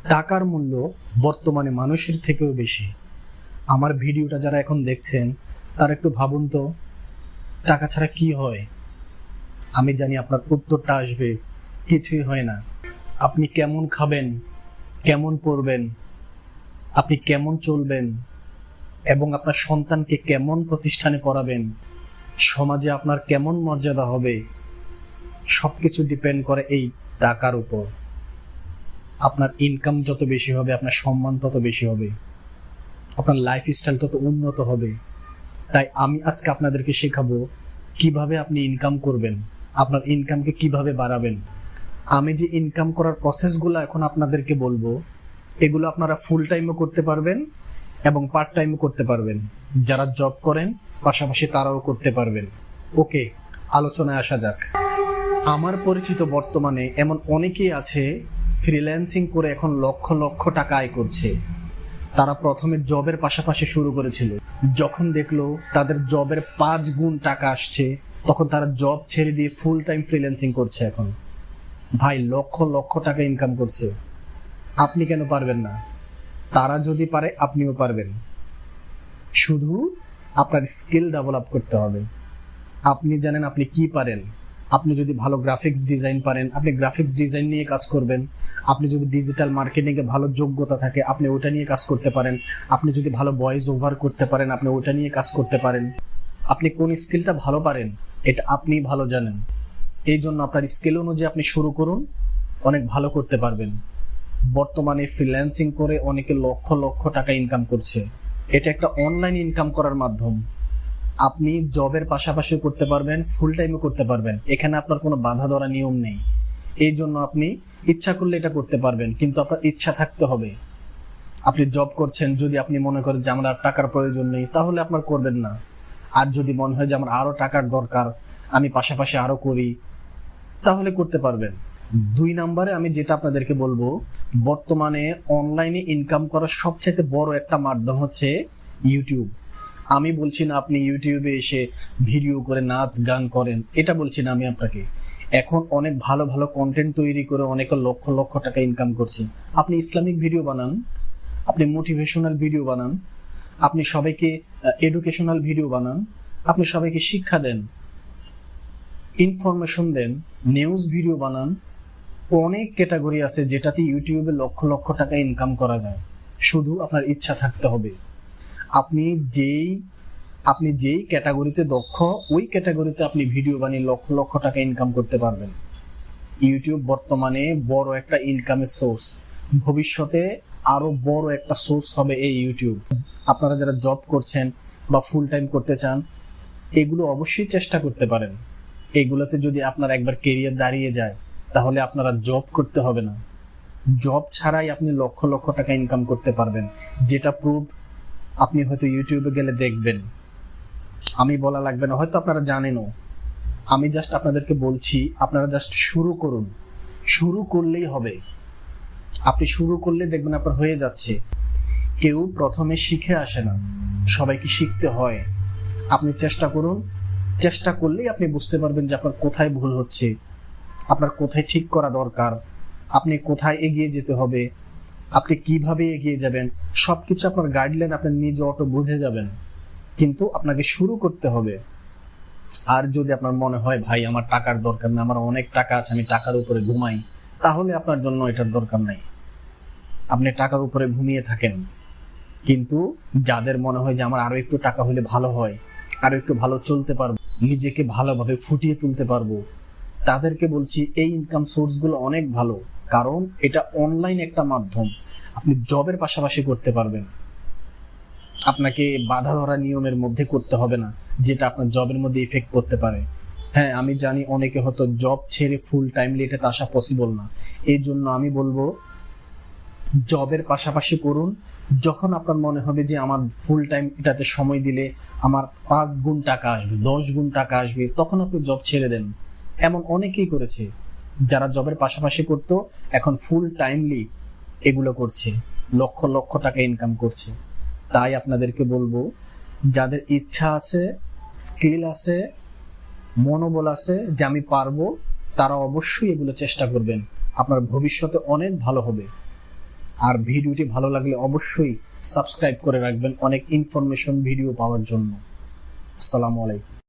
টাকার মূল্য বর্তমানে মানুষের থেকেও বেশি। আমার ভিডিওটা যারা এখন দেখছেন তারা একটু ভাবুন তো, টাকা ছাড়া কি হয়? আমি জানি আপনার উত্তরটা আসবে, কিছুই হয় না। আপনি কেমন খাবেন, কেমন পড়বেন, আপনি কেমন চলবেন এবং আপনার সন্তানকে কেমন প্রতিষ্ঠানে পড়াবেন, সমাজে আপনার কেমন মর্যাদা হবে, সবকিছু ডিপেন্ড করে এই টাকার উপর। আপনার ইনকাম যত বেশি হবে, আপনার সম্মান তত বেশি হবে, আপনার লাইফস্টাইল তত উন্নত হবে। তাই আমি আজকে আপনাদেরকে শেখাবো কিভাবে আপনি ইনকাম করবেন, আপনার ইনকামকে কিভাবে বাড়াবেন। আমি যে ইনকাম করার প্রসেসগুলো এখন আপনাদেরকে বলবো, এগুলো আপনারা ফুল টাইমও করতে পারবেন এবং পার্ট টাইমও করতে পারবেন। যারা জব করেন পাশাপাশি তারাও করতে পারবেন। ওকে, আলোচনায় আসা যাক। আমার পরিচিত বর্তমানে এমন অনেকেই আছে ফ্রিল্যান্সিং করে এখন লক্ষ লক্ষ টাকা আয় করছে। তারা প্রথমে জবের পাশাপাশি শুরু করেছিল, যখন দেখলো তাদের জবের 5 গুণ টাকা আসছে, তখন তারা জব ছেড়ে দিয়ে ফুল টাইম ফ্রিল্যান্সিং করছে। এখন ভাই লক্ষ লক্ষ টাকা ইনকাম করছে। আপনি কেন পারবেন না? তারা যদি পারে আপনিও পারবেন। শুধু আপনার স্কিল ডেভেলপ করতে হবে। আপনি জানেন আপনি কি পারেন। আপনি যদি ভালো গ্রাফিক্স ডিজাইন পারেন, আপনি গ্রাফিক্স ডিজাইন নিয়ে কাজ করবেন। আপনি যদি ডিজিটাল মার্কেটিংয়ে ভালো যোগ্যতা থাকে, আপনি ওটা নিয়ে কাজ করতে পারেন। আপনি যদি ভালো ভয়েস ওভার করতে পারেন, আপনি ওটা নিয়ে কাজ করতে পারেন। আপনি কোন স্কিলটা ভালো পারেন এটা আপনি ভালো জানেন। এই জন্য আপনার স্কিল অনুযায়ী আপনি শুরু করুন, অনেক ভালো করতে পারবেন। বর্তমানে ফ্রিল্যান্সিং করে অনেকে লক্ষ লক্ষ টাকা ইনকাম করছে। এটা একটা অনলাইন ইনকাম করার মাধ্যম। আপনি জবের পাশাপাশি করতে পারবেন, ফুল টাইমও করতে পারবেন। এখানে আপনার কোনো বাধা ধরা নিয়ম নেই। এই জন্য আপনি ইচ্ছা করলে এটা করতে পারবেন, কিন্তু আপনার ইচ্ছা থাকতে হবে। আপনি জব করছেন, যদি আপনি মনে করেন যে আমার আর টাকার প্রয়োজন নেই, তাহলে আপনার করবেন না। আর যদি মনে হয় যে আমার আরো টাকার দরকার, আমি পাশাপাশি আরো করি, তাহলে করতে পারবেন। 2 নম্বরে আমি যেটা আপনাদেরকে বলবো, বর্তমানে অনলাইনে ইনকাম করার সবচেয়ে বড় একটা মাধ্যম হচ্ছে ইউটিউব। আমি বলছি না আপনি ইউটিউবে এসে ভিডিও করে নাচ গান করেন, এটা বলছি না আমি আপনাকে। এখন অনেক ভালো ভালো কন্টেন্ট তৈরি করে অনেকে লক্ষ লক্ষ টাকা ইনকাম করছে। আপনি ইসলামিক ভিডিও বানান, আপনি মোটিভেশনাল ভিডিও বানান, আপনি সবাইকে এডুকেশনাল ভিডিও বানান, আপনি সবাইকে শিক্ষা দেন, ইনফরমেশন দেন, নিউজ ভিডিও বানান। অনেক ক্যাটাগরি আছে যেটাতে ইউটিউবে লক্ষ লক্ষ টাকা ইনকাম করা যায়। শুধু আপনার ইচ্ছা থাকতে হবে। আপনি যেই ক্যাটাগরিতে দক্ষ, ওই ক্যাটাগরিতে আপনি ভিডিও বানিয়ে লক্ষ লক্ষ টাকা ইনকাম করতে পারবেন। ইউটিউব বর্তমানে বড় একটা ইনকামের সোর্স। ভবিষ্যতে আরো বড় একটা সোর্স হবে এই ইউটিউব। আপনারা যারা জব করছেন বা ফুল টাইম করতে চান, এগুলো অবশ্যই চেষ্টা করতে পারেন। এগুলোতে যদি আপনার একবার কেরিয়ার দাঁড়িয়ে যায়, তাহলে আপনারা জব করতে হবে না। জব ছাড়াই আপনি লক্ষ লক্ষ টাকা ইনকাম করতে পারবেন, যেটা প্রুফ আপনি হয়তো ইউটিউবে গেলে দেখবেন। আমি বলা লাগবে না, হয়তো আপনারা জানেনও। আমি জাস্ট আপনাদেরকে বলছি, আপনারা জাস্ট শুরু করুন। শুরু করলেই হবে। আপনি শুরু করলে দেখবেন আপনার হয়ে যাচ্ছে। কেউ প্রথমে শিখে আসে না, সবাইকে শিখতে হয়। আপনি চেষ্টা করুন, চেষ্টা করলেই আপনি বুঝতে পারবেন যে আপনার কোথায় ভুল হচ্ছে, আপনার কোথায় ঠিক করা দরকার, আপনি কোথায় এগিয়ে যেতে হবে, আপনি কিভাবে এগিয়ে যাবেন। সবকিছু আপনার গাইডলাইন আপনি নিজে অটো বুঝে যাবেন, কিন্তু আপনাকে শুরু করতে হবে। আর যদি আপনার মনে হয় ভাই আমার টাকার দরকার না, আমার অনেক টাকা আছে, আমি টাকার উপরে ঘুমাই, তাহলে আপনার জন্য এটার দরকার নাই। আপনি টাকার উপরে ঘুমিয়ে থাকেন, কিন্তু যাদের মনে হয় যে আমার আরো একটু টাকা হলে ভালো হয়, আরো একটু ভালো চলতে পারবো, নিজেকে ভালোভাবে ফুটিয়ে তুলতে পারবো, তাদেরকে বলছি এই ইনকাম সোর্সগুলো অনেক ভালো। কারণ এটা অনলাইন একটা মাধ্যম, আপনি জবের পাশাপাশি করতে পারবেন। আপনাকে বাধা ধরা নিয়মের মধ্যে করতে হবে না, যেটা আপনার জবের মধ্যে ইফেক্ট করতে পারে। হ্যাঁ, আমি জানি অনেকে হয়তো জব ছেড়ে ফুল টাইমলি এটাতে আসা পসিবল না। এই জন্য আমি বলবো জবের পাশাপাশি করুন। যখন আপনার মনে হবে যে আমার ফুল টাইম এটাতে সময় দিলে আমার 5 গুণ টাকা আসবে, 10 গুণ টাকা আসবে, তখন আপনি জব ছেড়ে দেন। এমন অনেকেই করেছে, যারা জবের পাশাপাশি করতো এখন ফুল টাইমলি এগুলো করছে, লক্ষ লক্ষ টাকা ইনকাম করছে। তাই আপনাদেরকে বলবো, যাদের ইচ্ছা আছে, স্কিল আছে, মনোবল আছে যে আমি পারবো, তারা অবশ্যই এগুলো চেষ্টা করবেন। আপনার ভবিষ্যতে অনেক ভালো হবে। আর ভিডিওটি ভালো লাগলে অবশ্যই সাবস্ক্রাইব করে রাখবেন অনেক ইনফরমেশন ভিডিও পাওয়ার জন্য। আসসালামু আলাইকুম।